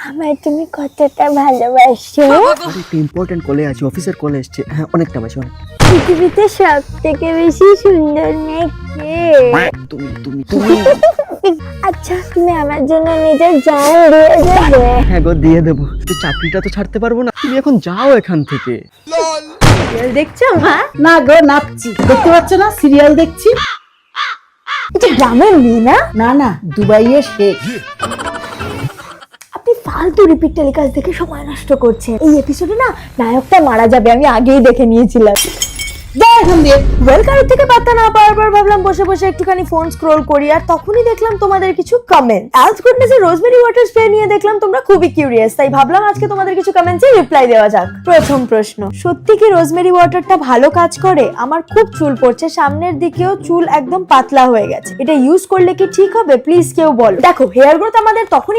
আমায় তুমি কতটা ভালোবাসো? একটা ইম্পর্টেন্ট কলে আছে, অফিসের কলে এসছে। হ্যাঁ, অনেকটা বাসি অনেক। পৃথিবীতে সব থেকে বেশি সুন্দর মেয়ে কে? তুমি তুমি তুমি আচ্ছা, তুমি আমার জন্য নিজের জান দিয়ে যাবে? হ্যাঁ গো, দিয়ে দেবো। তো চাকরিটা তো ছাড়তে পারবো না, তুমি এখন যাও এখান থেকে। সিরিয়াল দেখছো মা? না গো, নাচছি। দেখতে পাচ্ছ না সিরিয়াল দেখছি? এটা গ্রামের মেয়ে না? না না, দুবাইয়ের শেখ। আপনি ফালতু রিপিট টেলিকাস্ট দেখে সময় নষ্ট করছেন। এই এপিসোডে না নায়কটা মারা যাবে, আমি আগেই দেখে নিয়েছিলাম। ওয়েলকাম থেকে পাত্তা না পাওয়ার পর ভাবলাম বসে বসে একটুখানি ফোন স্ক্রোল করি, আর তখনই দেখলাম তোমাদের কিছু কমেন্ট। আজ গুডনেস এর রোজমেরি ওয়াটার স্প্রে নিয়ে দেখলাম তোমরা খুবই কিউরিয়াস, তাই ভাবলাম আজকে তোমাদের কিছু কমেন্টসে রিপ্লাই দেওয়া যাক। প্রথম প্রশ্ন, সত্যি কি রোজমেরি ওয়াটারটা ভালো কাজ করে? আমার খুব চুল পড়ছে, সামনের দিকেও চুল একদম পাতলা হয়ে গেছে, এটা ইউজ করলে কি ঠিক হবে? প্লিজ কেউ বলো। দেখো, হেয়ার গ্রোথ আমাদের তখনই